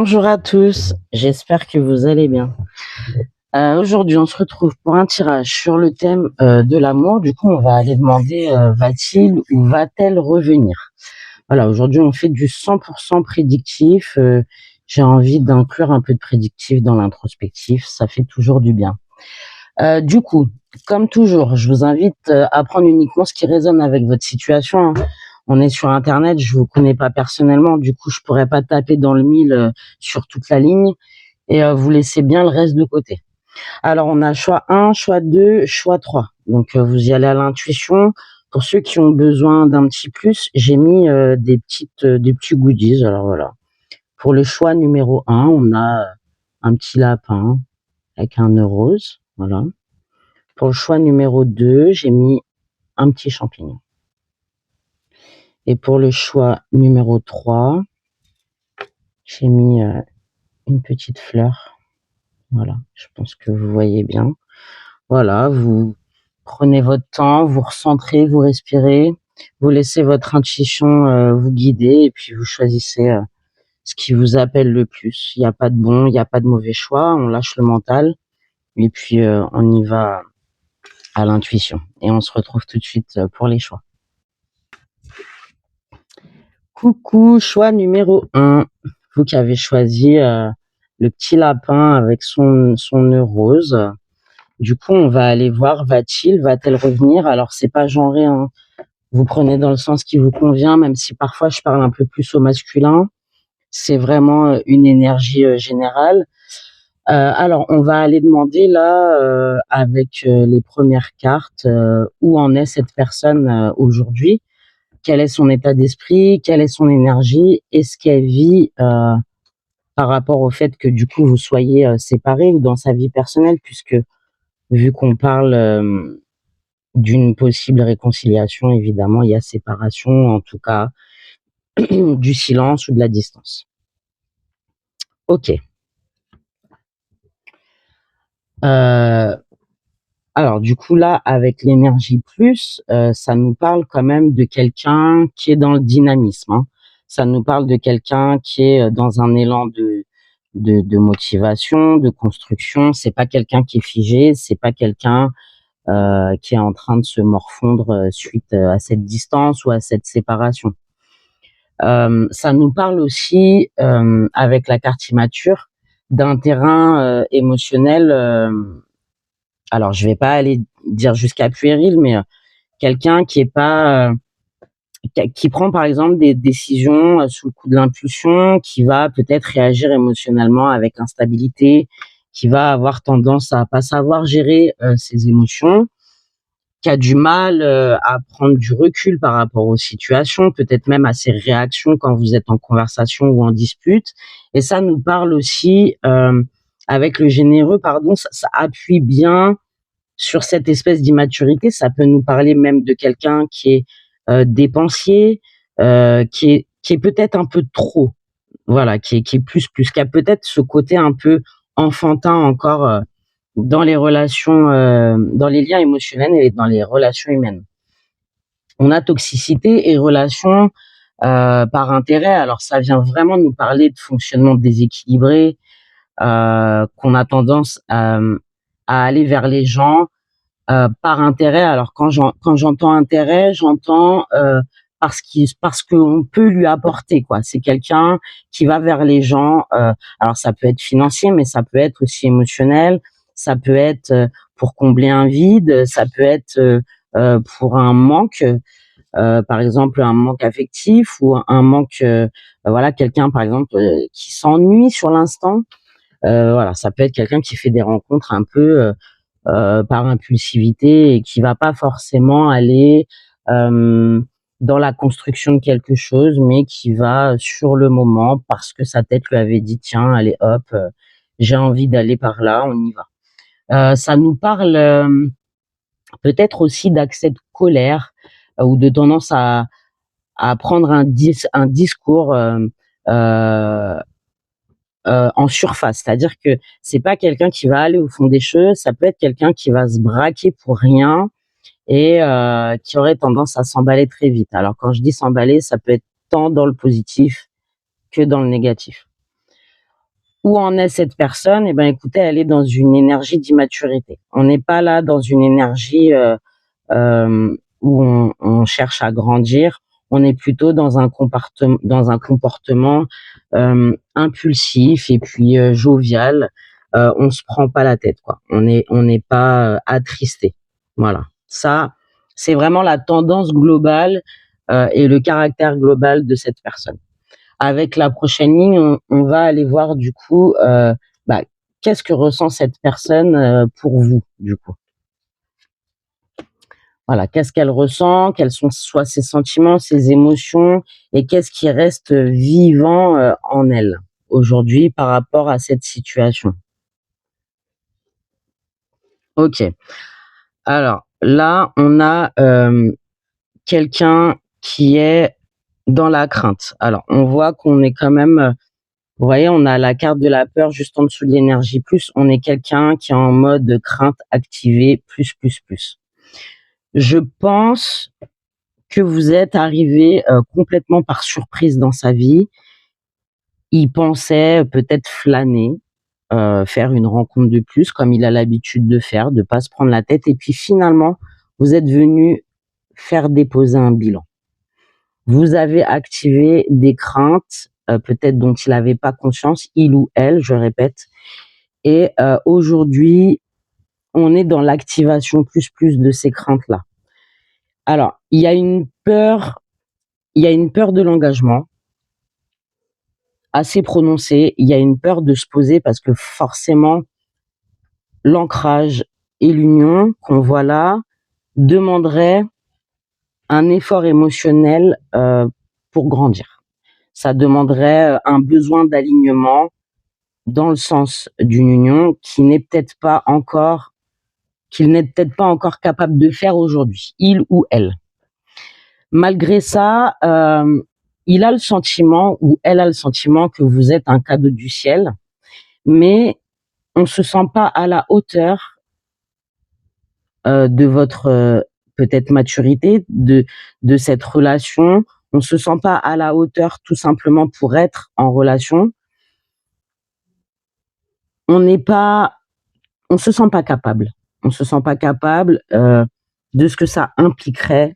Bonjour à tous, j'espère que vous allez bien. Aujourd'hui, on se retrouve pour un tirage sur le thème de l'amour. Du coup, on va aller demander va-t-il ou va-t-elle revenir? Voilà, aujourd'hui, on fait du 100% prédictif. J'ai envie d'inclure un peu de prédictif dans l'introspectif, ça fait toujours du bien. Du coup, comme toujours, je vous invite à prendre uniquement ce qui résonne avec votre situation, hein. On est sur Internet, je vous connais pas personnellement, du coup, je pourrais pas taper dans le mille sur toute la ligne et vous laissez bien le reste de côté. Alors, on a choix 1, choix 2, choix 3. Donc, vous y allez à l'intuition. Pour ceux qui ont besoin d'un petit plus, j'ai mis des petits goodies. Alors voilà. Pour le choix numéro 1, on a un petit lapin avec un nœud rose. Voilà. Pour le choix numéro 2, j'ai mis un petit champignon. Et pour le choix numéro 3, j'ai mis une petite fleur. Voilà, je pense que vous voyez bien. Voilà, vous prenez votre temps, vous recentrez, vous respirez, vous laissez votre intuition vous guider et puis vous choisissez ce qui vous appelle le plus. Il n'y a pas de bon, il n'y a pas de mauvais choix, on lâche le mental et puis on y va à l'intuition. Et on se retrouve tout de suite pour les choix. Coucou, choix numéro 1. Vous qui avez choisi le petit lapin avec son nœud rose. Du coup, on va aller voir, va-t-elle revenir? Alors, c'est pas genré, hein. Vous prenez dans le sens qui vous convient, même si parfois je parle un peu plus au masculin. C'est vraiment une énergie générale. Alors, on va aller demander là, avec les premières cartes, où en est cette personne aujourd'hui? Quel est son état d'esprit? Quelle est son énergie? Est-ce qu'elle vit par rapport au fait que du coup vous soyez séparés ou dans sa vie personnelle, puisque vu qu'on parle d'une possible réconciliation, évidemment, il y a séparation, en tout cas du silence ou de la distance. Ok. Alors du coup là, avec l'énergie plus, ça nous parle quand même de quelqu'un qui est dans le dynamisme, hein. Ça nous parle de quelqu'un qui est dans un élan de motivation, de construction. C'est pas quelqu'un qui est figé, c'est pas quelqu'un qui est en train de se morfondre suite à cette distance ou à cette séparation. Ça nous parle aussi, avec la carte immature, d'un terrain émotionnel. Alors, je vais pas aller dire jusqu'à puéril, mais quelqu'un qui est pas, qui prend par exemple des décisions sous le coup de l'impulsion, qui va peut-être réagir émotionnellement avec instabilité, qui va avoir tendance à pas savoir gérer ses émotions, qui a du mal à prendre du recul par rapport aux situations, peut-être même à ses réactions quand vous êtes en conversation ou en dispute. Et ça nous parle aussi, avec le généreux, pardon, ça appuie bien sur cette espèce d'immaturité. Ça peut nous parler même de quelqu'un qui est dépensier, qui est peut-être un peu trop, voilà, qui est plus, qui a peut-être ce côté un peu enfantin encore dans les relations, dans les liens émotionnels et dans les relations humaines. On a toxicité et relations par intérêt. Alors ça vient vraiment nous parler de fonctionnement déséquilibré, qu'on a tendance à aller vers les gens par intérêt. Alors quand j'entends intérêt, j'entends parce qu'on peut lui apporter, quoi. C'est quelqu'un qui va vers les gens. Alors ça peut être financier, mais ça peut être aussi émotionnel. Ça peut être pour combler un vide. Ça peut être pour un manque, par exemple un manque affectif ou un manque, voilà, quelqu'un par exemple qui s'ennuie sur l'instant. Voilà, ça peut être quelqu'un qui fait des rencontres un peu par impulsivité et qui va pas forcément aller dans la construction de quelque chose, mais qui va sur le moment parce que sa tête lui avait dit tiens, allez hop, j'ai envie d'aller par là, on y va. Ça nous parle peut-être aussi d'accès de colère ou de tendance à prendre un discours euh, en surface. C'est-à-dire que c'est pas quelqu'un qui va aller au fond des choses, ça peut être quelqu'un qui va se braquer pour rien et qui aurait tendance à s'emballer très vite. Alors quand je dis s'emballer, ça peut être tant dans le positif que dans le négatif. où en est cette personne? Eh ben, écoutez, elle est dans une énergie d'immaturité. On n'est pas là dans une énergie où on cherche à grandir. On est plutôt dans un comportement impulsif et puis jovial. On se prend pas la tête, quoi. On n'est pas attristé. Voilà. Ça, c'est vraiment la tendance globale et le caractère global de cette personne. Avec la prochaine ligne, on va aller voir du coup, bah, qu'est-ce que ressent cette personne pour vous, du coup. Voilà, qu'est-ce qu'elle ressent, quels sont soit ses sentiments, ses émotions, et qu'est-ce qui reste vivant en elle aujourd'hui par rapport à cette situation. Ok. Alors là, on a quelqu'un qui est dans la crainte. Alors, on voit qu'on est quand même, vous voyez, on a la carte de la peur juste en dessous de l'énergie plus. On est quelqu'un qui est en mode crainte activée plus, plus, plus. Je pense que vous êtes arrivé complètement par surprise dans sa vie. Il pensait peut-être flâner, faire une rencontre de plus comme il a l'habitude de faire, de pas se prendre la tête. Et puis finalement, vous êtes venu faire déposer un bilan. Vous avez activé des craintes, peut-être dont il n'avait pas conscience, il ou elle, je répète. Et aujourd'hui, on est dans l'activation plus plus de ces craintes-là. Alors, il y a une peur de l'engagement assez prononcée. Il y a une peur de se poser parce que forcément, l'ancrage et l'union qu'on voit là demanderait un effort émotionnel pour grandir. Ça demanderait un besoin d'alignement dans le sens d'une union qu'il n'est peut-être pas encore capable de faire aujourd'hui, il ou elle. Malgré ça, il a le sentiment ou elle a le sentiment que vous êtes un cadeau du ciel, mais on se sent pas à la hauteur de votre peut-être maturité, de cette relation. On se sent pas à la hauteur tout simplement pour être en relation. On se sent pas capable. On se sent pas capable de ce que ça impliquerait,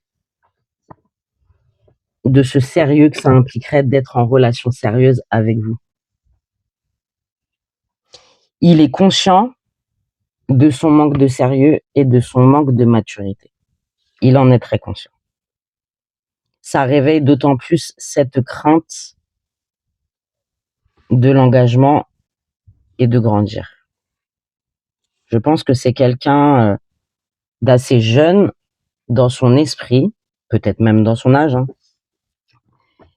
de ce sérieux que ça impliquerait d'être en relation sérieuse avec vous. Il est conscient de son manque de sérieux et de son manque de maturité. Il en est très conscient. Ça réveille d'autant plus cette crainte de l'engagement et de grandir. Je pense que c'est quelqu'un d'assez jeune dans son esprit, peut-être même dans son âge, hein,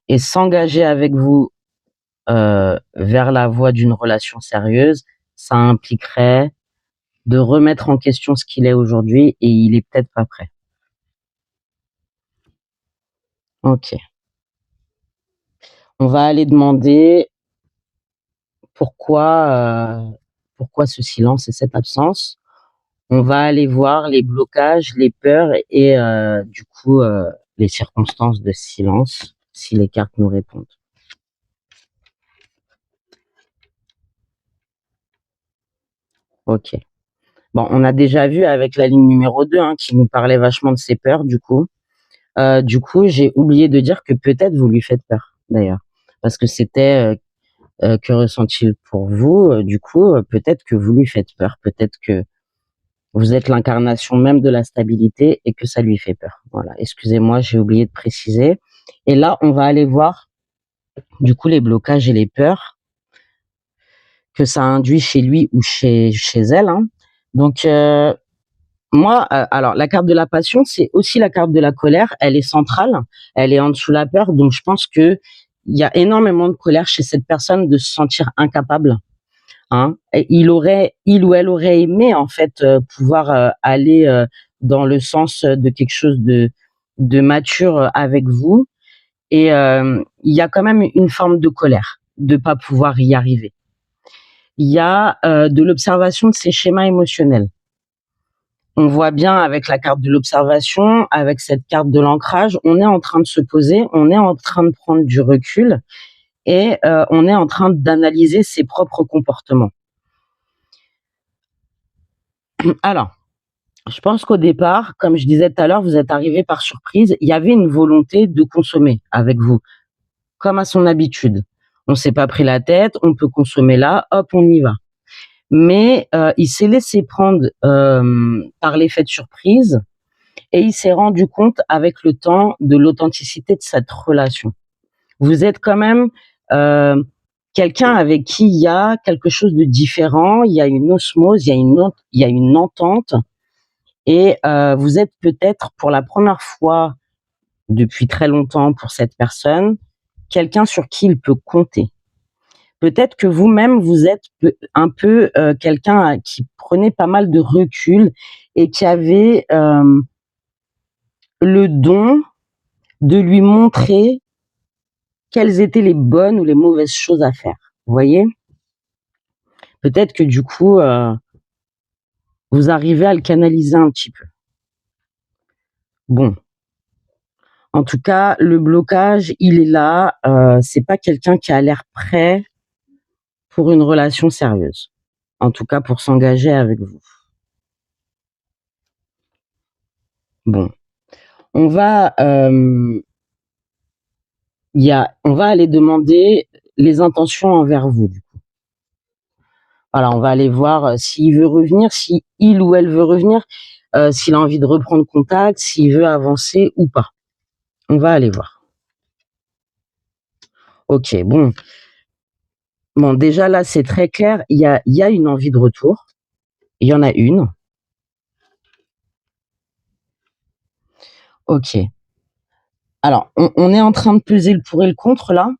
et s'engager avec vous vers la voie d'une relation sérieuse, ça impliquerait de remettre en question ce qu'il est aujourd'hui et il est peut-être pas prêt. Ok. On va aller demander pourquoi ce silence et cette absence. On va aller voir les blocages, les peurs et du coup les circonstances de silence si les cartes nous répondent. Ok. Bon, on a déjà vu avec la ligne numéro 2 hein, qui nous parlait vachement de ses peurs du coup. J'ai oublié de dire que peut-être vous lui faites peur d'ailleurs. Parce que c'était que ressent-il pour vous du coup, peut-être que vous lui faites peur. Peut-être que vous êtes l'incarnation même de la stabilité et que ça lui fait peur. Voilà, excusez-moi, j'ai oublié de préciser. Et là, on va aller voir du coup les blocages et les peurs que ça induit chez lui ou chez elle. Hein. Donc moi, alors la carte de la passion, c'est aussi la carte de la colère. Elle est centrale, elle est en dessous de la peur. Donc je pense que il y a énormément de colère chez cette personne de se sentir incapable. Hein. Et il ou elle aurait aimé en fait pouvoir aller dans le sens de quelque chose de mature avec vous. Et il y a quand même une forme de colère de pas pouvoir y arriver. Il y a de l'observation de ses schémas émotionnels. On voit bien avec la carte de l'observation, avec cette carte de l'ancrage, on est en train de se poser, on est en train de prendre du recul et on est en train d'analyser ses propres comportements. Alors, je pense qu'au départ, comme je disais tout à l'heure, vous êtes arrivé par surprise. Il y avait une volonté de consommer avec vous, comme à son habitude. On s'est pas pris la tête, on peut consommer là, hop, on y va. Mais il s'est laissé prendre par l'effet de surprise et il s'est rendu compte avec le temps de l'authenticité de cette relation. Vous êtes quand même quelqu'un avec qui il y a quelque chose de différent, il y a une osmose, il y a une entente. Et vous êtes peut-être pour la première fois depuis très longtemps pour cette personne, quelqu'un sur qui il peut compter. Peut-être que vous-même, vous êtes un peu quelqu'un qui prenait pas mal de recul et qui avait le don de lui montrer quelles étaient les bonnes ou les mauvaises choses à faire. Vous voyez? Peut-être que du coup, vous arrivez à le canaliser un petit peu. Bon. En tout cas, le blocage, il est là. C'est pas quelqu'un qui a l'air prêt pour une relation sérieuse. En tout cas, pour s'engager avec vous. Bon, on va, on va aller demander les intentions envers vous. Du coup, voilà, on va aller voir s'il veut revenir, si il ou elle veut revenir, s'il a envie de reprendre contact, s'il veut avancer ou pas. On va aller voir. Ok, bon. Bon, déjà là, c'est très clair. Il y a une envie de retour. Il y en a une. Ok. Alors, on est en train de peser le pour et le contre là.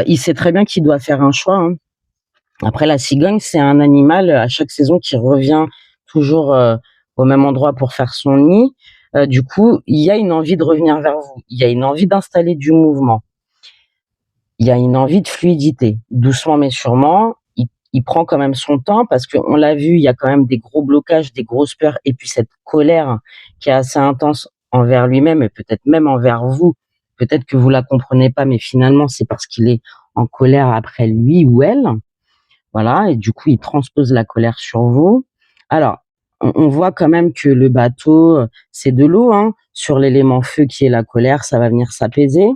Il sait très bien qu'il doit faire un choix. Hein. Après, la cigogne, c'est un animal à chaque saison qui revient toujours au même endroit pour faire son nid. Du coup, il y a une envie de revenir vers vous. Il y a une envie d'installer du mouvement. Il y a une envie de fluidité. Doucement mais sûrement, il prend quand même son temps parce qu'on l'a vu, il y a quand même des gros blocages, des grosses peurs et puis cette colère qui est assez intense envers lui-même et peut-être même envers vous. Peut-être que vous la comprenez pas, mais finalement, c'est parce qu'il est en colère après lui ou elle. Voilà, et du coup, il transpose la colère sur vous. Alors, on voit quand même que le bateau, c'est de l'eau, hein. Sur l'élément feu qui est la colère, ça va venir s'apaiser,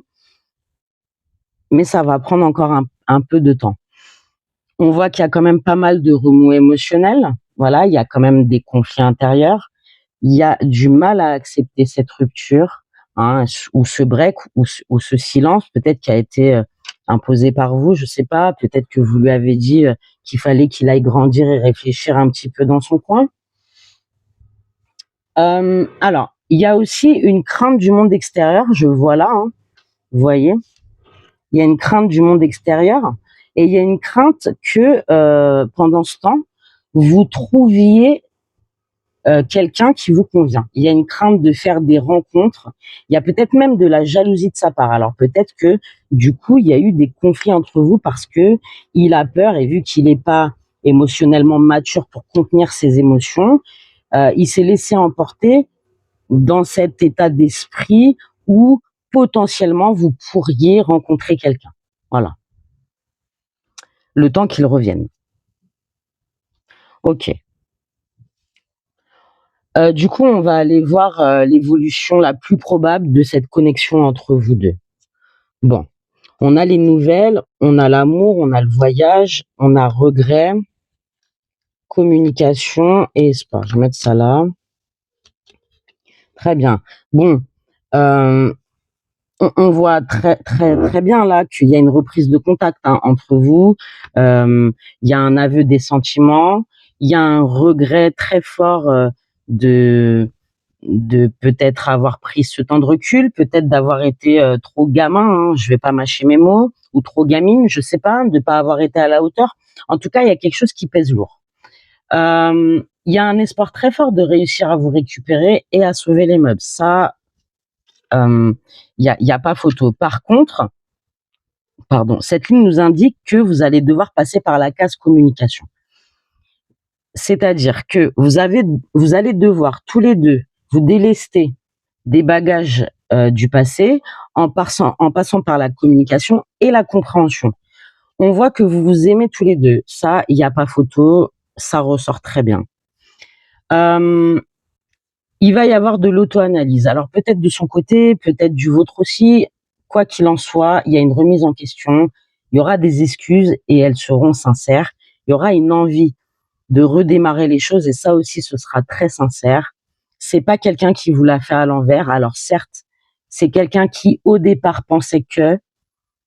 mais ça va prendre encore un peu de temps. On voit qu'il y a quand même pas mal de remous émotionnels. Voilà, il y a quand même des conflits intérieurs. Il y a du mal à accepter cette rupture, hein, ou ce break, ou ce silence, peut-être qui a été imposé par vous, je sais pas. Peut-être que vous lui avez dit qu'il fallait qu'il aille grandir et réfléchir un petit peu dans son coin. Alors, il y a aussi une crainte du monde extérieur, je vois là, hein, vous voyez. Il y a une crainte du monde extérieur et il y a une crainte que pendant ce temps, vous trouviez quelqu'un qui vous convient. Il y a une crainte de faire des rencontres. Il y a peut-être même de la jalousie de sa part. Alors peut-être que du coup, il y a eu des conflits entre vous parce que il a peur et vu qu'il n'est pas émotionnellement mature pour contenir ses émotions, il s'est laissé emporter dans cet état d'esprit où potentiellement vous pourriez rencontrer quelqu'un. Voilà. Le temps qu'il revienne. Ok. Du coup, on va aller voir l'évolution la plus probable de cette connexion entre vous deux. Bon, on a les nouvelles, on a l'amour, on a le voyage, on a regret, communication et espoir. Je vais mettre ça là. Très bien. Bon, on voit très bien là qu'il y a une reprise de contact hein, entre vous. Il y a un aveu des sentiments. Il y a un regret très fort de peut-être avoir pris ce temps de recul, peut-être d'avoir été trop gamin, hein, je vais pas mâcher mes mots, ou trop gamine, je sais pas, de pas avoir été à la hauteur. En tout cas, il y a quelque chose qui pèse lourd. Il y a un espoir très fort de réussir à vous récupérer et à sauver les meubles. Ça, il y a pas photo. Par contre, pardon, cette ligne nous indique que vous allez devoir passer par la case communication. C'est-à-dire que vous allez devoir tous les deux vous délester des bagages du passé en passant par la communication et la compréhension. On voit que vous vous aimez tous les deux. Ça, il n'y a pas photo, ça ressort très bien. Il va y avoir de l'auto-analyse. Alors peut-être de son côté, peut-être du vôtre aussi. Quoi qu'il en soit, il y a une remise en question. Il y aura des excuses et elles seront sincères. Il y aura une envie de redémarrer les choses et ça aussi, ce sera très sincère. C'est pas quelqu'un qui vous l'a fait à l'envers. Alors certes, c'est quelqu'un qui au départ pensait que,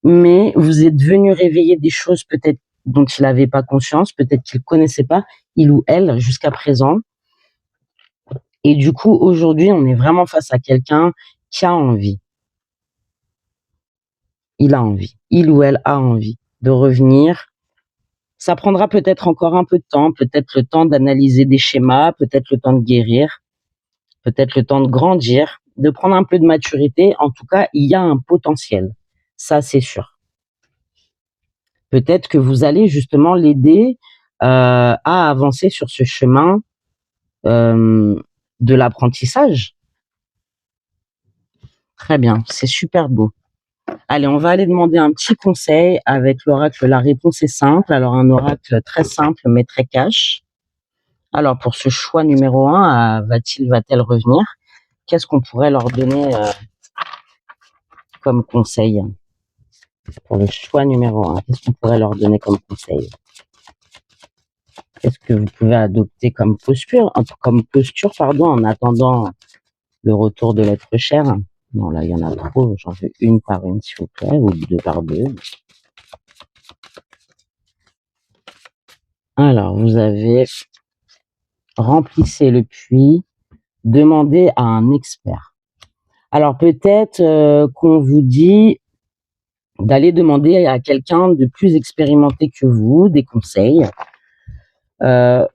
mais vous êtes venu réveiller des choses peut-être dont il n'avait pas conscience, peut-être qu'il connaissait pas, il ou elle, jusqu'à présent. Et du coup, aujourd'hui, on est vraiment face à quelqu'un qui a envie. Il a envie. Il ou elle a envie de revenir. Ça prendra peut-être encore un peu de temps, peut-être le temps d'analyser des schémas, peut-être le temps de guérir, peut-être le temps de grandir, de prendre un peu de maturité. En tout cas, il y a un potentiel. Ça, c'est sûr. Peut-être que vous allez justement l'aider à avancer sur ce chemin de l'apprentissage. Très bien, c'est super beau. Allez, on va aller demander un petit conseil avec l'oracle. La réponse est simple. Alors, un oracle très simple, mais très cash. Alors, pour ce choix numéro 1, va-t-elle revenir? Qu'est-ce qu'on pourrait leur donner comme conseil? Pour le choix numéro 1, qu'est-ce qu'on pourrait leur donner comme conseil? Qu'est-ce que vous pouvez adopter comme posture, en attendant le retour de l'être cher? Non, là, il y en a trop. J'en veux une par une, s'il vous plaît, ou deux par deux. Alors, vous avez remplissez le puits, demandez à un expert. Alors, peut-être qu'on vous dit d'aller demander à quelqu'un de plus expérimenté que vous des conseils.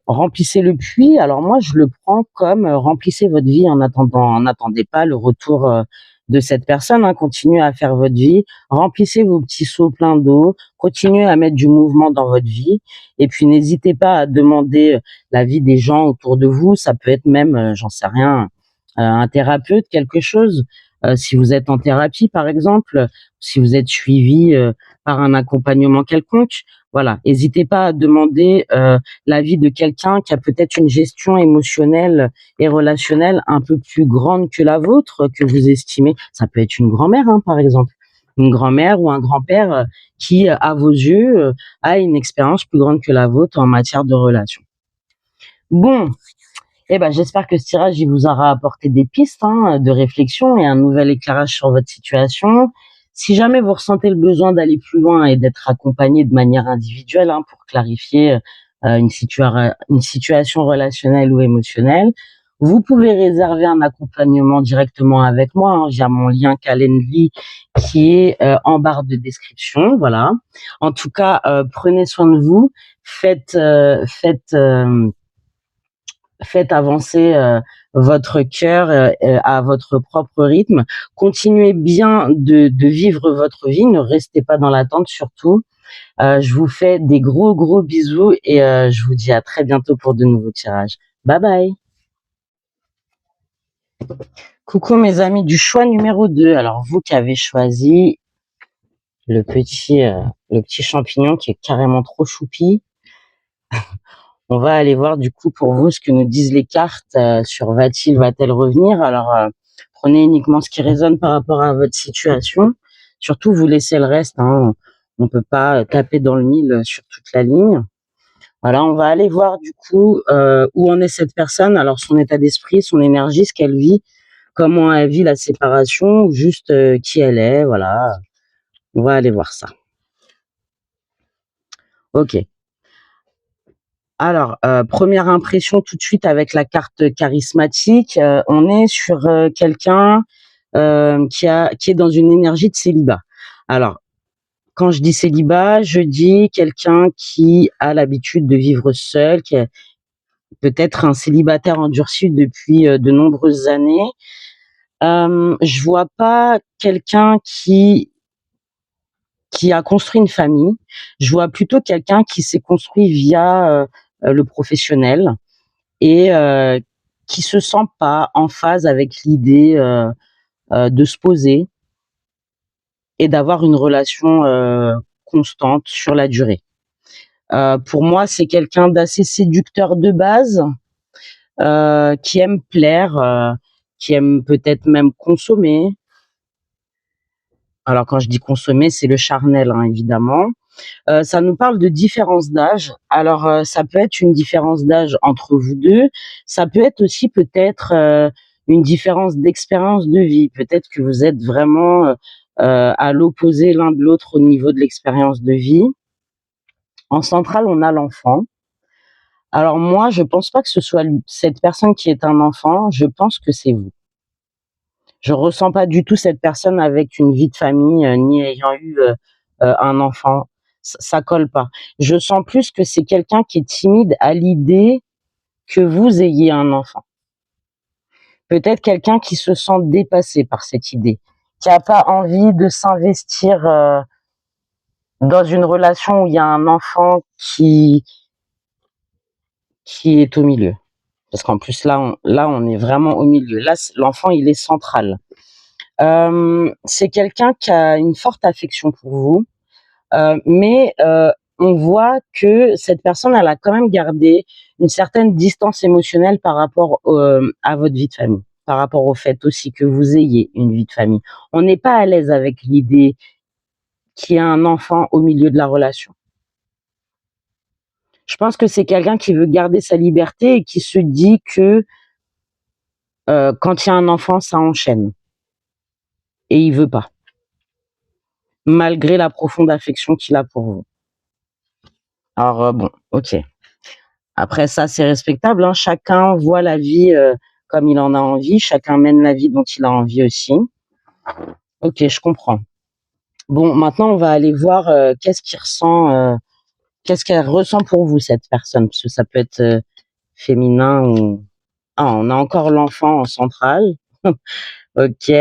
Remplissez le puits. Alors moi, je le prends comme remplissez votre vie en attendant. N'attendez pas le retour de cette personne. Hein. Continuez à faire votre vie. Remplissez vos petits seaux pleins d'eau. Continuez à mettre du mouvement dans votre vie. Et puis n'hésitez pas à demander l'avis des gens autour de vous. Ça peut être même, j'en sais rien, un thérapeute, quelque chose. Si vous êtes en thérapie, par exemple, si vous êtes suivi par un accompagnement quelconque, voilà. N'hésitez pas à demander l'avis de quelqu'un qui a peut-être une gestion émotionnelle et relationnelle un peu plus grande que la vôtre, que vous estimez. Ça peut être une grand-mère, hein, par exemple. Une grand-mère ou un grand-père qui, à vos yeux, a une expérience plus grande que la vôtre en matière de relation. Bon, j'espère que ce tirage il vous aura apporté des pistes de réflexion et un nouvel éclairage sur votre situation. Si jamais vous ressentez le besoin d'aller plus loin et d'être accompagné de manière individuelle pour clarifier une situation relationnelle ou émotionnelle, vous pouvez réserver un accompagnement directement avec moi via mon lien Calendly qui est en barre de description. Voilà. En tout cas, prenez soin de vous, faites avancer votre cœur à votre propre rythme. Continuez bien de vivre votre vie. Ne restez pas dans l'attente surtout. Je vous fais des gros bisous et je vous dis à très bientôt pour de nouveaux tirages. Bye bye. Coucou mes amis du choix numéro 2. Alors vous qui avez choisi le petit champignon qui est carrément trop choupi. On va aller voir du coup pour vous ce que nous disent les cartes sur va-t-elle revenir. Alors prenez uniquement ce qui résonne par rapport à votre situation. Surtout vous laissez le reste. On ne peut pas taper dans le mille sur toute la ligne. Voilà, on va aller voir du coup où en est cette personne. Alors son état d'esprit, son énergie, ce qu'elle vit, comment elle vit la séparation, ou juste qui elle est. Voilà, on va aller voir ça. Ok. Alors, première impression tout de suite avec la carte charismatique, on est sur quelqu'un qui est dans une énergie de célibat. Alors, quand je dis célibat, je dis quelqu'un qui a l'habitude de vivre seul, qui est peut-être un célibataire endurci depuis de nombreuses années. Je vois pas quelqu'un qui a construit une famille. Je vois plutôt quelqu'un qui s'est construit via le professionnel et qui se sent pas en phase avec l'idée de se poser, et d'avoir une relation constante sur la durée. Pour moi, c'est quelqu'un d'assez séducteur de base, qui aime plaire, qui aime peut-être même consommer. Alors quand je dis consommer, c'est le charnel, hein, évidemment. Ça nous parle de différence d'âge. Alors, ça peut être une différence d'âge entre vous 2. Ça peut être aussi peut-être, une différence d'expérience de vie. Peut-être que vous êtes vraiment, à l'opposé l'un de l'autre au niveau de l'expérience de vie. En centrale, on a l'enfant. Alors moi, je pense pas que ce soit cette personne qui est un enfant, je pense que c'est vous. Je ressens pas du tout cette personne avec une vie de famille, ni ayant eu, un enfant. Ça colle pas. Je sens plus que c'est quelqu'un qui est timide à l'idée que vous ayez un enfant. Peut-être quelqu'un qui se sent dépassé par cette idée, qui a pas envie de s'investir, dans une relation où il y a un enfant qui est au milieu. Parce qu'en plus là, on est vraiment au milieu. Là, l'enfant, il est central. C'est quelqu'un qui a une forte affection pour vous, mais on voit que cette personne, elle a quand même gardé une certaine distance émotionnelle par rapport à votre vie de famille, par rapport au fait aussi que vous ayez une vie de famille. On n'est pas à l'aise avec l'idée qu'il y a un enfant au milieu de la relation. Je pense que c'est quelqu'un qui veut garder sa liberté et qui se dit que quand il y a un enfant, ça enchaîne. Et il veut pas, malgré la profonde affection qu'il a pour vous. Alors bon, ok. Après ça, c'est respectable, hein. Chacun voit la vie comme il en a envie. Chacun mène la vie dont il a envie aussi. Ok, je comprends. Bon, maintenant, on va aller voir qu'est-ce qu'elle ressent pour vous, cette personne, parce que ça peut être féminin ou... Ah, on a encore l'enfant en centrale. Ok.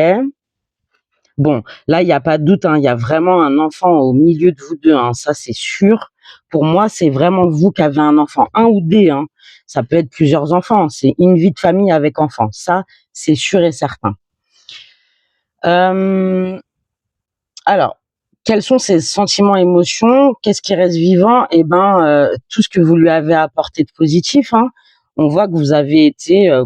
Bon, là, il y a pas de doute, hein, il y a vraiment un enfant au milieu de vous 2, hein, ça, c'est sûr. Pour moi, c'est vraiment vous qui avez un enfant, un ou des, hein. Ça peut être plusieurs enfants, c'est une vie de famille avec enfants, ça, c'est sûr et certain. Hem, alors, quels sont ses sentiments, émotions? Qu'est-ce qui reste vivant? Eh ben, tout ce que vous lui avez apporté de positif, hein. On voit que vous avez été, heu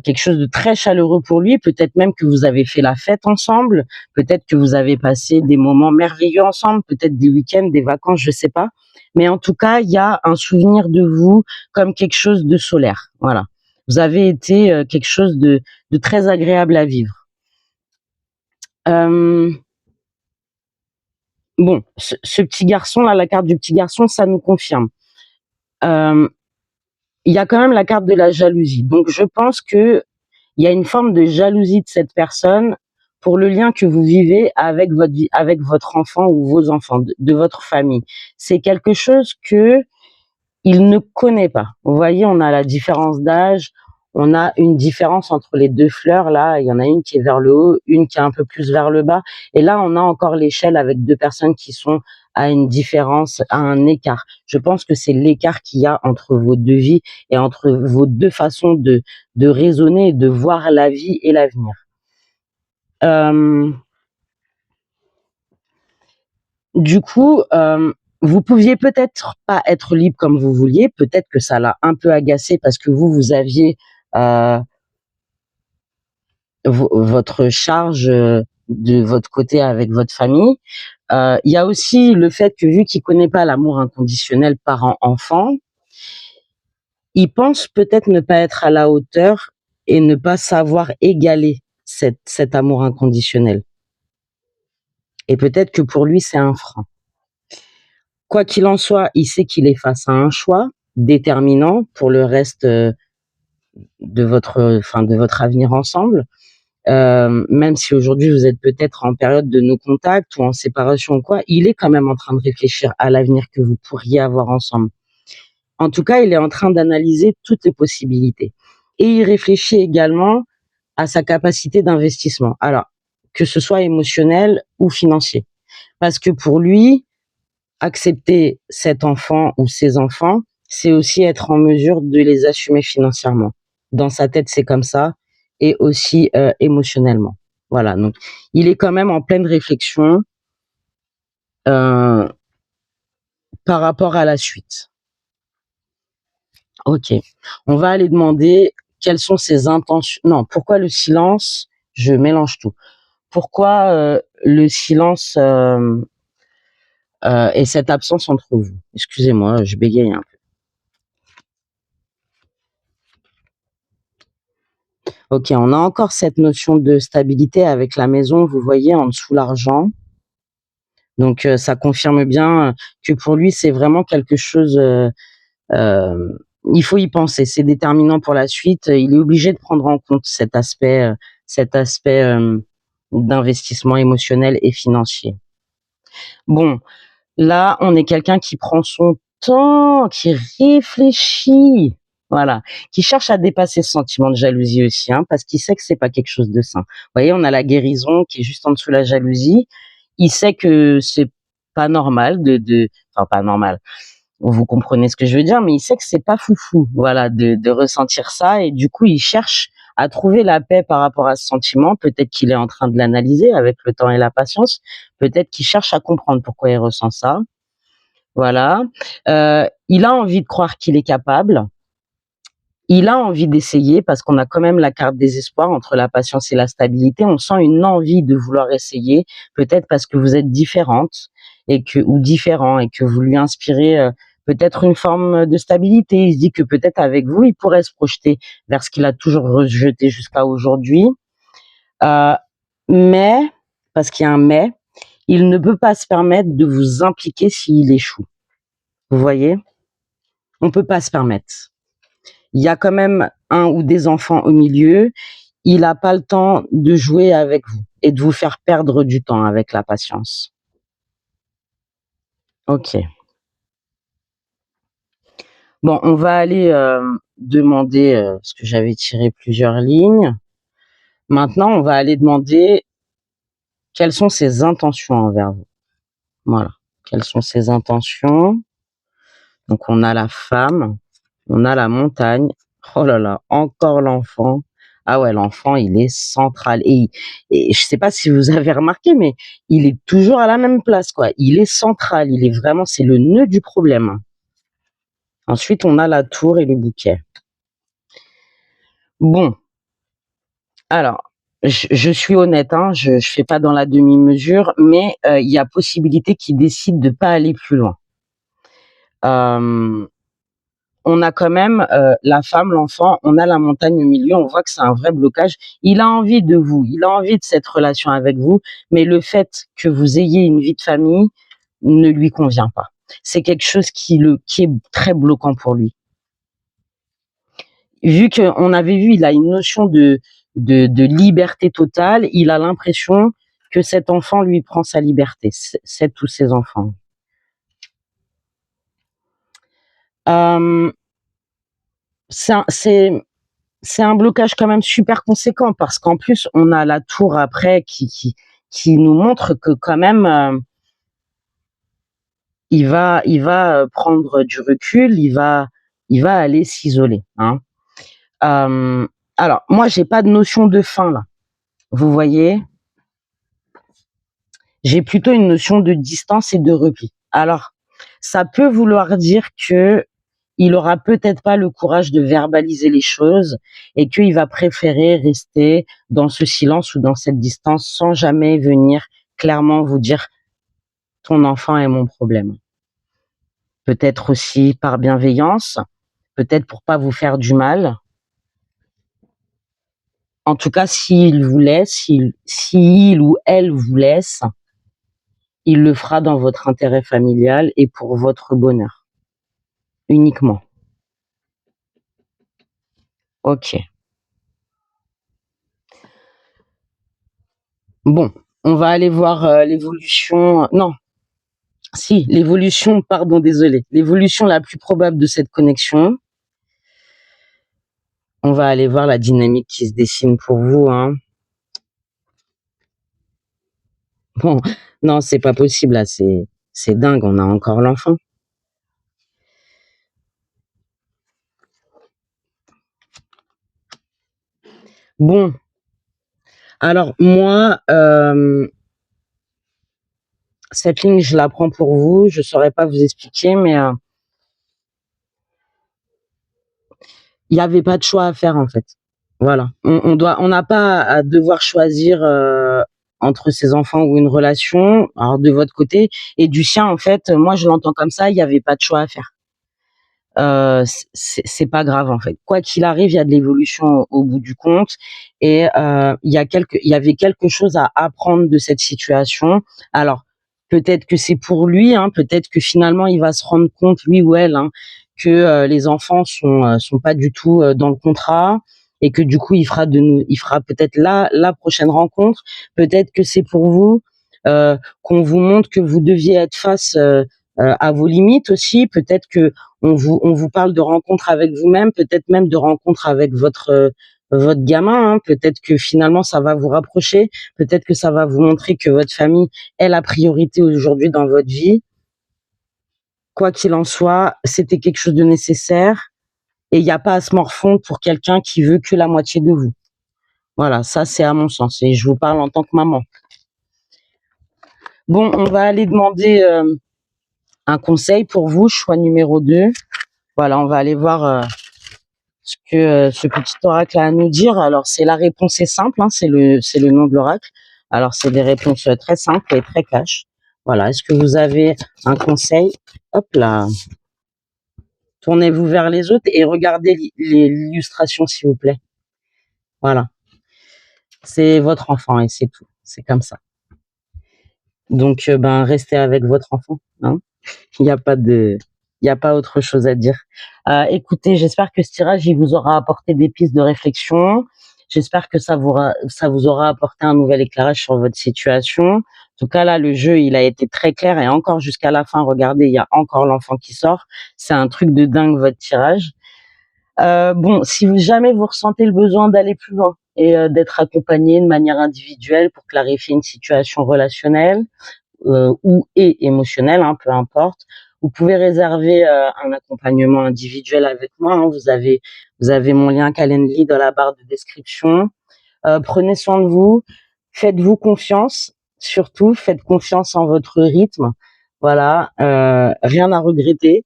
quelque chose de très chaleureux pour lui. Peut-être même que vous avez fait la fête ensemble. Peut-être que vous avez passé des moments merveilleux ensemble, peut-être des week-ends, des vacances, je sais pas. Mais en tout cas, il y a un souvenir de vous comme quelque chose de solaire, voilà. Vous avez été, quelque chose de très agréable à vivre. Hem Bon, ce petit garçon-là, la carte du petit garçon, ça nous confirme. Hem, il y a quand même la carte de la jalousie. Donc je pense qu'il y a une forme de jalousie de cette personne pour le lien que vous vivez avec votre enfant ou vos enfants, de votre famille. C'est quelque chose que il ne connaît pas. Vous voyez, on a la différence d'âge, on a une différence entre les 2 fleurs là, il y en a une qui est vers le haut, une qui est un peu plus vers le bas et là, on a encore l'échelle avec 2 personnes qui sont à une différence, à un écart. Je pense que c'est l'écart qu'il y a entre vos 2 vies et entre vos 2 façons de raisonner et de voir la vie et l'avenir. Hem Du coup, vous pouviez peut-être pas être libre comme vous vouliez, peut-être que ça l'a un peu agacé parce que vous aviez, heu, votre charge, de votre côté avec votre famille. Il y a aussi le fait que vu qu'il connaît pas l'amour inconditionnel parent-enfant, il pense peut-être ne pas être à la hauteur et ne pas savoir égaler cet amour inconditionnel et peut-être que pour lui, c'est un frein. Quoi qu'il en soit, il sait qu'il est face à un choix déterminant pour le reste, de votre avenir ensemble. Même si aujourd'hui vous êtes peut-être en période de no contact ou en séparation ou quoi, il est quand même en train de réfléchir à l'avenir que vous pourriez avoir ensemble. En tout cas, il est en train d'analyser toutes les possibilités et il réfléchit également à sa capacité d'investissement. Alors, que ce soit émotionnel ou financier. Parce que pour lui, accepter cet enfant ou ces enfants, c'est aussi être en mesure de les assumer financièrement. Dans sa tête, c'est comme ça et aussi, émotionnellement. Voilà, donc il est quand même en pleine réflexion par rapport à la suite. Ok, on va aller demander quelles sont ses intentions. Non, pourquoi le silence? Je mélange tout. Pourquoi le silence et cette absence entre vous? Excusez-moi, je bégaye un peu. Ok, on a encore cette notion de stabilité avec la maison, vous voyez, en dessous l'argent. Donc ça confirme bien que pour lui, c'est vraiment quelque chose, il faut y penser, c'est déterminant pour la suite. Il est obligé de prendre en compte cet aspect d'investissement émotionnel et financier. Bon, là, on est quelqu'un qui prend son temps, qui réfléchit, voilà, qui cherche à dépasser ce sentiment de jalousie aussi, hein, parce qu'il sait que c'est pas quelque chose de sain. Vous voyez, on a la guérison qui est juste en dessous de la jalousie. Il sait que c'est pas normal enfin pas normal. Vous comprenez ce que je veux dire, mais il sait que c'est pas foufou, voilà, de ressentir ça, et du coup, il cherche à trouver la paix par rapport à ce sentiment. Peut-être qu'il est en train de l'analyser avec le temps et la patience. Peut-être qu'il cherche à comprendre pourquoi il ressent ça. Voilà. Il a envie de croire qu'il est capable. Il a envie d'essayer parce qu'on a quand même la carte des espoirs entre la patience et la stabilité. On sent une envie de vouloir essayer, peut-être parce que vous êtes différente ou différent et que vous lui inspirez peut-être une forme de stabilité. Il se dit que peut-être avec vous, il pourrait se projeter vers ce qu'il a toujours rejeté jusqu'à aujourd'hui. Euh, mais, parce qu'il y a un mais, il ne peut pas se permettre de vous impliquer s'il échoue. Vous voyez? On peut pas se permettre. Il y a quand même un ou des enfants au milieu. Il n'a pas le temps de jouer avec vous et de vous faire perdre du temps avec la patience. Ok. Bon, on va aller demander, parce que j'avais tiré plusieurs lignes. Maintenant, on va aller demander quelles sont ses intentions envers vous. Voilà. Quelles sont ses intentions? Donc, on a la femme, on a la montagne. Oh là là, encore l'enfant. Ah ouais, l'enfant, il est central. Et je sais pas si vous avez remarqué, mais il est toujours à la même place, quoi. Il est central. Il est vraiment, c'est le nœud du problème. Ensuite, on a la tour et le bouquet. Bon, alors, je suis honnête, hein, je fais pas dans la demi-mesure, mais il y a possibilité qu'il décide de pas aller plus loin. Euh, on a quand même la femme, l'enfant, on a la montagne au milieu, on voit que c'est un vrai blocage. Il a envie de vous, il a envie de cette relation avec vous, mais le fait que vous ayez une vie de famille ne lui convient pas. C'est quelque chose qui est très bloquant pour lui. Vu qu'on avait vu, il a une notion de liberté totale, il a l'impression que cet enfant lui prend sa liberté, c'est tous ses enfants. Euh, c'est c'est un blocage quand même super conséquent parce qu'en plus on a la tour après qui nous montre que quand même il va prendre du recul, il va aller s'isoler, hein. Euh, alors moi j'ai pas de notion de fin là, vous voyez, j'ai plutôt une notion de distance et de repli. Alors ça peut vouloir dire que il aura peut-être pas le courage de verbaliser les choses et qu'il va préférer rester dans ce silence ou dans cette distance sans jamais venir clairement vous dire ton enfant est mon problème. Peut-être aussi par bienveillance, peut-être pour pas vous faire du mal. En tout cas, s'il vous laisse, s'il ou elle vous laisse, il le fera dans votre intérêt familial et pour votre bonheur uniquement. Ok. Bon, on va aller voir l'évolution. Non, si, l'évolution, pardon, désolé, l'évolution la plus probable de cette connexion. On va aller voir la dynamique qui se dessine pour vous, hein. Bon, non, c'est pas possible, là, c'est dingue, on a encore l'enfant. Bon, Alors moi, cette ligne, je la prends pour vous. Je saurais pas vous expliquer, mais il y avait pas de choix à faire en fait. Voilà. On n'a pas à devoir choisir entre ses enfants ou une relation. Alors de votre côté et du sien, en fait, moi je l'entends comme ça. Il y avait pas de choix à faire. C'est pas grave en fait. Quoi qu'il arrive, il y a de l'évolution au bout du compte et il y avait quelque chose à apprendre de cette situation. Alors peut-être que c'est pour lui, hein, peut-être que finalement il va se rendre compte lui ou elle, hein, que les enfants sont pas du tout dans le contrat et que du coup il fera peut-être la prochaine rencontre. Peut-être que c'est pour vous qu'on vous montre que vous deviez être face à vos limites aussi. Peut-être que on vous parle de rencontres avec vous-même, peut-être même de rencontres avec votre gamin, hein. Peut-être que finalement ça va vous rapprocher, peut-être que ça va vous montrer que votre famille est la priorité aujourd'hui dans votre vie. Quoi qu'il en soit, c'était quelque chose de nécessaire et il n'y a pas à se morfondre pour quelqu'un qui veut que la moitié de vous. Voilà, ça c'est à mon sens et je vous parle en tant que maman. Bon, on va aller demander un conseil pour vous, choix numéro 2. Voilà, on va aller voir ce que ce petit oracle a à nous dire. Alors, c'est la réponse est simple, hein, c'est le nom de l'oracle. Alors, c'est des réponses très simples et très cash. Voilà. Est-ce que vous avez un conseil? Hop là. Tournez-vous vers les autres et regardez l'illustration, s'il vous plaît. Voilà. C'est votre enfant et c'est tout. C'est comme ça. Donc, ben, restez avec votre enfant, hein. Il n'y a pas de, il y a pas autre chose à dire. Écoutez, j'espère que ce tirage, il vous aura apporté des pistes de réflexion. J'espère que ça vous aura apporté un nouvel éclairage sur votre situation. En tout cas, là, le jeu, il a été très clair et encore jusqu'à la fin, regardez, il y a encore l'enfant qui sort. C'est un truc de dingue, votre tirage. Bon, si jamais vous ressentez le besoin d'aller plus loin et d'être accompagné de manière individuelle pour clarifier une situation relationnelle, ou et émotionnel, hein, peu importe. Vous pouvez réserver un accompagnement individuel avec moi, hein. Vous avez mon lien Calendly dans la barre de description. Prenez soin de vous, faites-vous confiance, surtout faites confiance en votre rythme. Voilà, rien à regretter.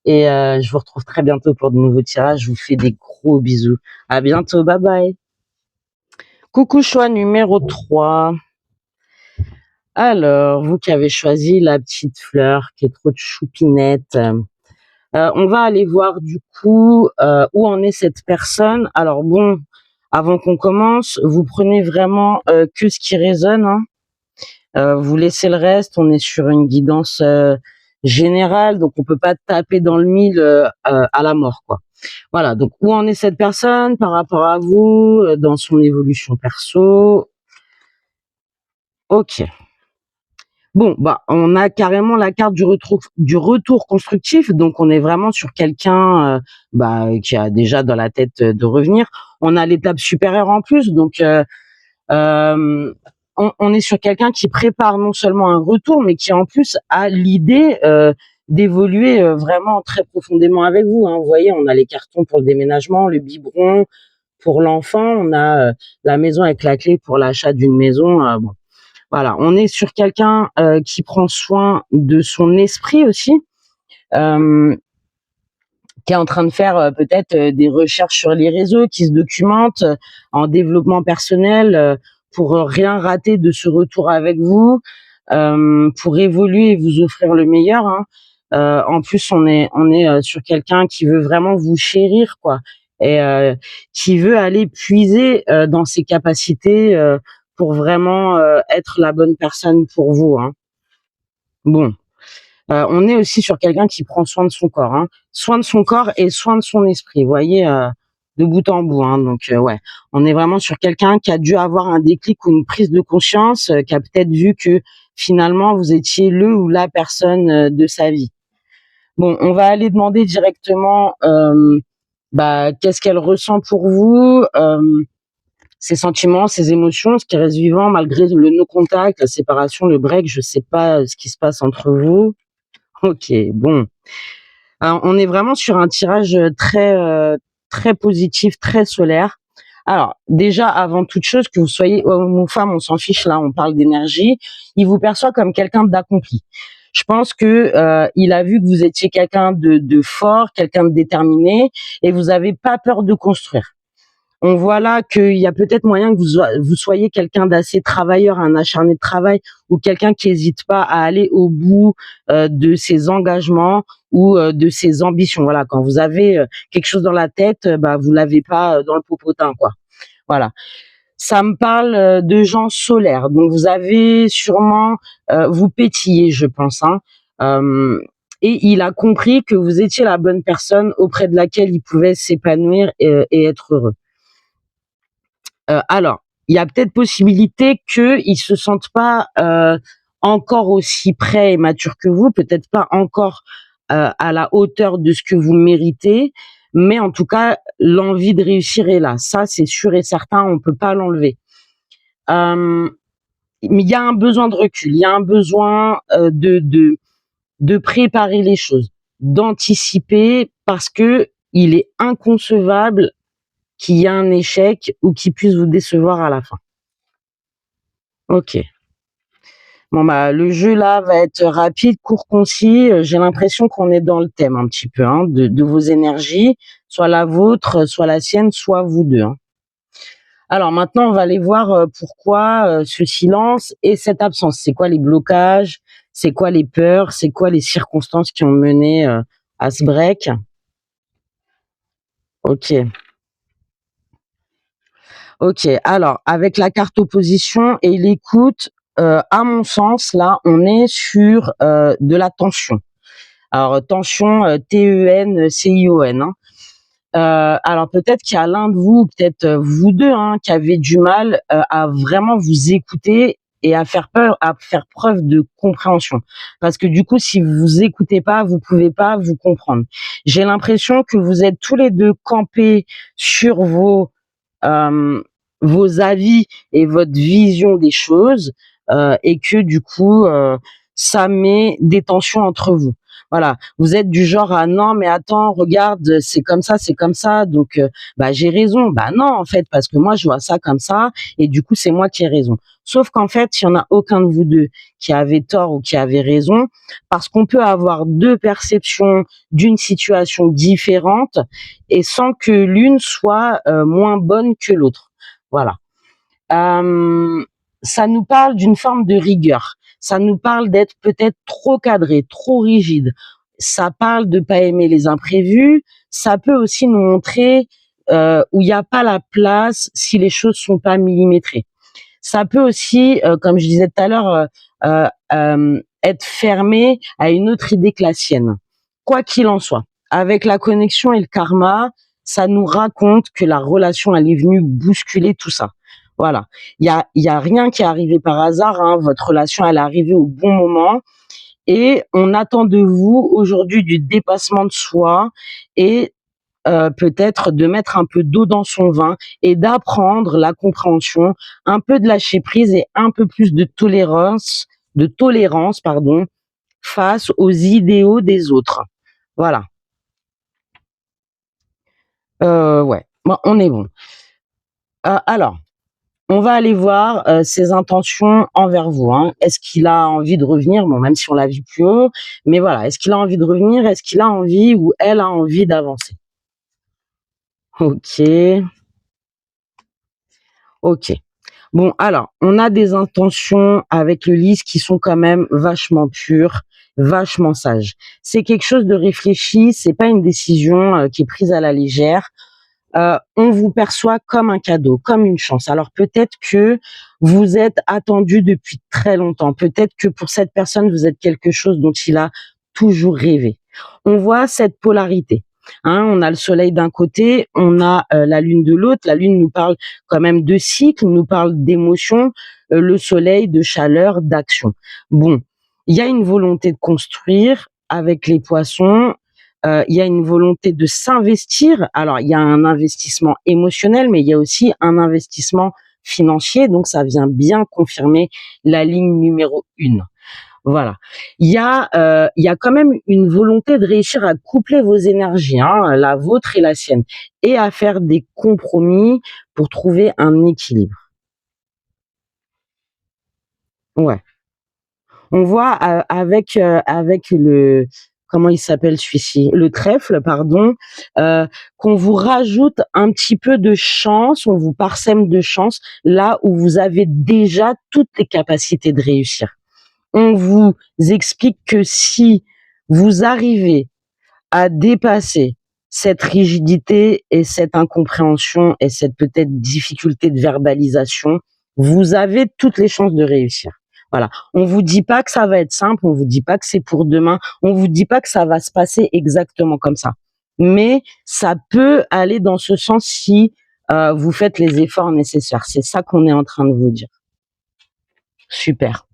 Et je vous retrouve très bientôt pour de nouveaux tirages. Je vous fais des gros bisous. À bientôt, bye bye. Coucou choix numéro 3. Alors, vous qui avez choisi la petite fleur qui est trop choupinette, on va aller voir du coup où en est cette personne. Alors bon, avant qu'on commence, vous prenez vraiment que ce qui résonne, hein. Vous laissez le reste. On est sur une guidance générale, donc on peut pas taper dans le mille à la mort, quoi. Voilà. Donc où en est cette personne par rapport à vous dans son évolution perso? Ok. Bon, bah, on a carrément la carte du retour constructif, donc on est vraiment sur quelqu'un, bah, qui a déjà dans la tête, de revenir. On a l'étape supérieure en plus, donc on est sur quelqu'un qui prépare non seulement un retour, mais qui en plus a l'idée, d'évoluer, vraiment très profondément avec vous, hein. Vous voyez, on a les cartons pour le déménagement, le biberon pour l'enfant, on a, la maison avec la clé pour l'achat d'une maison, bon. Voilà, on est sur quelqu'un qui prend soin de son esprit aussi, euh, qui est en train de faire peut-être des recherches sur les réseaux, qui se documente en développement personnel pour rien rater de ce retour avec vous, pour évoluer et vous offrir le meilleur, hein. En plus, on est sur quelqu'un qui veut vraiment vous chérir, quoi, et qui veut aller puiser dans ses capacités pour vraiment être la bonne personne pour vous, hein. Bon, on est aussi sur quelqu'un qui prend soin de son corps, hein. Soin de son corps et soin de son esprit, vous voyez, de bout en bout, hein. Donc ouais, on est vraiment sur quelqu'un qui a dû avoir un déclic ou une prise de conscience, qui a peut-être vu que finalement vous étiez le ou la personne de sa vie. Bon, on va aller demander directement, bah, qu'est-ce qu'elle ressent pour vous, ses sentiments, ses émotions, ce qui reste vivant malgré le no-contact, la séparation, le break. Je sais pas ce qui se passe entre vous. Ok, bon. Alors, on est vraiment sur un tirage très très positif, très solaire. Alors, déjà, avant toute chose, que vous soyez homme ou femme, on s'en fiche, là, on parle d'énergie. Il vous perçoit comme quelqu'un d'accompli. Je pense que il a vu que vous étiez quelqu'un de fort, quelqu'un de déterminé, et vous avez pas peur de construire. On voit là qu'il y a peut-être moyen que vous soyez quelqu'un d'assez travailleur, un acharné de travail, ou quelqu'un qui n'hésite pas à aller au bout de ses engagements ou de ses ambitions. Voilà, quand vous avez quelque chose dans la tête, bah vous l'avez pas dans le popotin, quoi. Voilà. Ça me parle de gens solaires. Donc vous avez sûrement, vous pétillez, je pense, hein. Euh, et il a compris que vous étiez la bonne personne auprès de laquelle il pouvait s'épanouir et être heureux. Alors, il y a peut-être possibilité qu'ils se sentent pas encore aussi prêts et matures que vous, peut-être pas encore à la hauteur de ce que vous méritez, mais en tout cas, l'envie de réussir est là. Ça, c'est sûr et certain, on peut pas l'enlever. Euh, mais il y a un besoin de recul, il y a un besoin de préparer les choses, d'anticiper, parce que il est inconcevable qu'il y ait un échec ou qu'il puisse vous décevoir à la fin. Ok. Bon bah le jeu là va être rapide, court, concis. J'ai l'impression qu'on est dans le thème un petit peu, hein, de vos énergies, soit la vôtre, soit la sienne, soit vous deux, hein. Alors maintenant, on va aller voir pourquoi ce silence et cette absence. C'est quoi les blocages? C'est quoi les peurs? C'est quoi les circonstances qui ont mené à ce break? Ok. Ok, alors avec la carte opposition et l'écoute, à mon sens, là, on est sur de la tension. Alors tension, TENCION, hein. Alors peut-être qu'il y a l'un de vous, peut-être vous deux, hein, qui avez du mal à vraiment vous écouter et à faire preuve de compréhension. Parce que du coup, si vous écoutez pas, vous pouvez pas vous comprendre. J'ai l'impression que vous êtes tous les deux campés sur euh, vos avis et votre vision des choses, et que du coup, ça met des tensions entre vous. Voilà, vous êtes du genre à non mais attends, regarde, c'est comme ça, donc bah j'ai raison. Bah non en fait, parce que moi je vois ça comme ça et du coup c'est moi qui ai raison. Sauf qu'en fait, il y en a aucun de vous deux qui avait tort ou qui avait raison, parce qu'on peut avoir deux perceptions d'une situation différente et sans que l'une soit moins bonne que l'autre. Voilà. Euh, Ça nous parle d'une forme de rigueur. Ça nous parle d'être peut-être trop cadré, trop rigide. Ça parle de pas aimer les imprévus. Ça peut aussi nous montrer où il n'y a pas la place si les choses sont pas millimétrées. Ça peut aussi, comme je disais tout à l'heure, être fermé à une autre idée que la sienne. Quoi qu'il en soit, avec la connexion et le karma, ça nous raconte que la relation, elle est venue bousculer tout ça. Voilà. Il y a rien qui est arrivé par hasard, hein. Votre relation, elle est arrivée au bon moment. Et on attend de vous aujourd'hui du dépassement de soi et peut-être de mettre un peu d'eau dans son vin et d'apprendre la compréhension, un peu de lâcher prise et un peu plus de tolérance, pardon, face aux idéaux des autres. Voilà. Ouais, bon, on est bon. Alors, on va aller voir ses intentions envers vous, hein. Est-ce qu'il a envie de revenir? Bon, même si on l'a vu plus haut, mais voilà, est-ce qu'il a envie de revenir? Est-ce qu'il a envie ou elle a envie d'avancer? Ok, ok. Bon, alors, on a des intentions avec le lys qui sont quand même vachement pures, vachement sages. C'est quelque chose de réfléchi, c'est pas une décision qui est prise à la légère. On vous perçoit comme un cadeau, comme une chance. Alors peut-être que vous êtes attendu depuis très longtemps. Peut-être que pour cette personne, vous êtes quelque chose dont il a toujours rêvé. On voit cette polarité. Hein, on a le soleil d'un côté, on a la lune de l'autre. La lune nous parle quand même de cycle, nous parle d'émotion, le soleil de chaleur, d'action. Bon, il y a une volonté de construire avec les poissons, il y a une volonté de s'investir. Alors, il y a un investissement émotionnel, mais il y a aussi un investissement financier. Donc, ça vient bien confirmer la ligne numéro 1. Voilà. Il y a quand même une volonté de réussir à coupler vos énergies, hein, la vôtre et la sienne, et à faire des compromis pour trouver un équilibre. Ouais. On voit avec le comment il s'appelle celui-ci? Le trèfle, pardon, heu, qu'on vous rajoute un petit peu de chance, on vous parsème de chance, là où vous avez déjà toutes les capacités de réussir. On vous explique que si vous arrivez à dépasser cette rigidité et cette incompréhension et cette peut-être difficulté de verbalisation, vous avez toutes les chances de réussir. Voilà. On vous dit pas que ça va être simple, on vous dit pas que c'est pour demain, on vous dit pas que ça va se passer exactement comme ça. Mais ça peut aller dans ce sens si vous faites les efforts nécessaires. C'est ça qu'on est en train de vous dire. Super.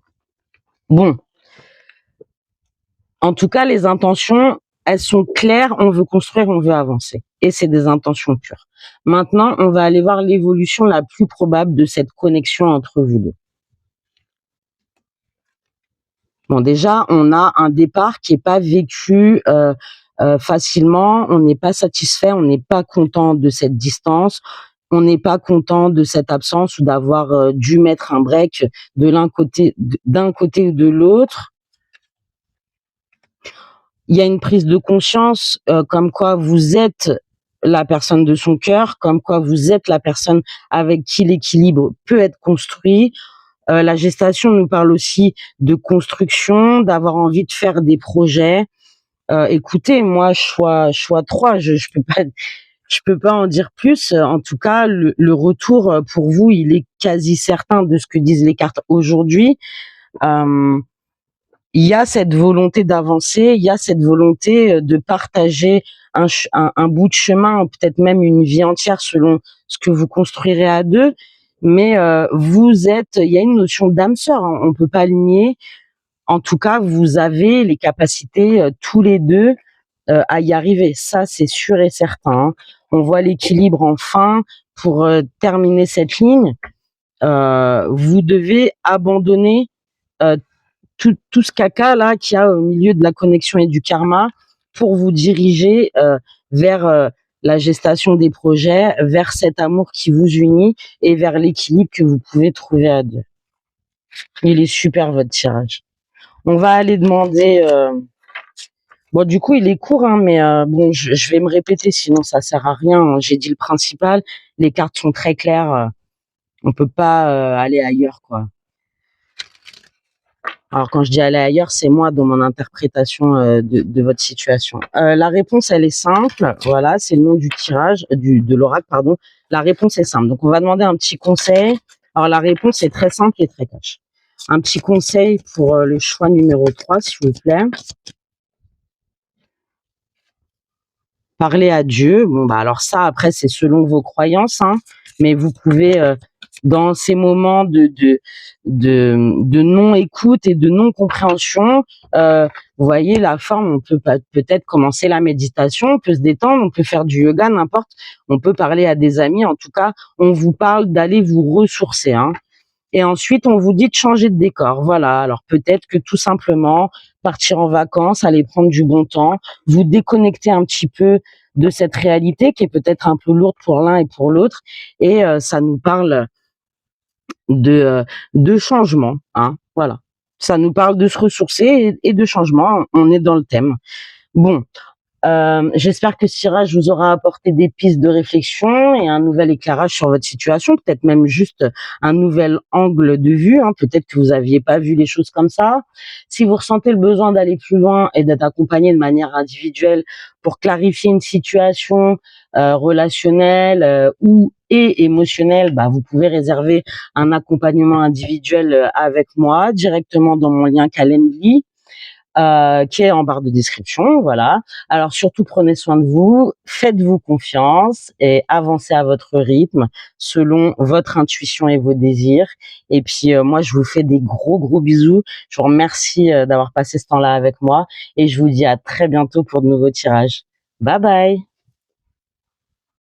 Bon, en tout cas, les intentions, elles sont claires, on veut construire, on veut avancer. Et c'est des intentions pures. Maintenant, on va aller voir l'évolution la plus probable de cette connexion entre vous deux. Bon, déjà, on a un départ qui est pas vécu facilement, on n'est pas satisfait, on n'est pas content de cette distance, on n'est pas content de cette absence ou d'avoir dû mettre un break de d'un côté ou de l'autre. Il y a une prise de conscience, comme quoi vous êtes la personne de son cœur, comme quoi vous êtes la personne avec qui l'équilibre peut être construit. La gestation nous parle aussi de construction, d'avoir envie de faire des projets. Écoutez, moi, choix 3, je peux pas en dire plus. En tout cas, le retour, pour vous, il est quasi certain de ce que disent les cartes aujourd'hui. Hem Il y a cette volonté d'avancer, il y a cette volonté de partager un bout de chemin, peut-être même une vie entière selon ce que vous construirez à deux. Mais il y a une notion d'âme sœur, hein, on peut pas le nier. En tout cas, vous avez les capacités tous les deux à y arriver. Ça, c'est sûr et certain, hein. On voit l'équilibre enfin pour terminer cette ligne. Vous devez abandonner euh, tout ce caca là qu'il y a au milieu de la connexion et du karma pour vous diriger vers la gestation des projets, vers cet amour qui vous unit et vers l'équilibre que vous pouvez trouver à deux. Il est super votre tirage. On va aller demander. Bon, du coup, il est court, hein, mais bon, je vais me répéter, sinon ça sert à rien, hein. J'ai dit le principal. Les cartes sont très claires. On peut pas aller ailleurs, quoi. Alors quand je dis aller ailleurs, c'est moi dans mon interprétation de votre situation. La réponse, elle est simple. Voilà, c'est le nom du tirage, de l'oracle, pardon. La réponse est simple. Donc on va demander un petit conseil. Alors la réponse est très simple et très cash. Un petit conseil pour le choix numéro 3, s'il vous plaît. Parler à Dieu. Bon, bah alors ça, après, c'est selon vos croyances, hein, mais vous pouvez, dans ces moments de non-écoute et de non-compréhension, vous voyez la forme, on peut peut-être commencer la méditation, on peut se détendre, on peut faire du yoga, n'importe. On peut parler à des amis. En tout cas, on vous parle d'aller vous ressourcer, hein. Et ensuite, on vous dit de changer de décor. Voilà. Alors peut-être que tout simplement, partir en vacances, aller prendre du bon temps, vous déconnecter un petit peu de cette réalité qui est peut-être un peu lourde pour l'un et pour l'autre. Et ça nous parle de changement, hein. Voilà. Ça nous parle de se ressourcer et de changement. On est dans le thème. Bon, j'espère que ce tirage vous aura apporté des pistes de réflexion et un nouvel éclairage sur votre situation, peut-être même juste un nouvel angle de vue, hein. Peut-être que vous aviez pas vu les choses comme ça. Si vous ressentez le besoin d'aller plus loin et d'être accompagné de manière individuelle pour clarifier une situation relationnelle ou et émotionnelle, bah, vous pouvez réserver un accompagnement individuel avec moi directement dans mon lien Calendly qui est en barre de description, voilà. Alors surtout prenez soin de vous, faites-vous confiance et avancez à votre rythme selon votre intuition et vos désirs. Et puis moi je vous fais des gros bisous. Je vous remercie d'avoir passé ce temps-là avec moi et je vous dis à très bientôt pour de nouveaux tirages. Bye bye.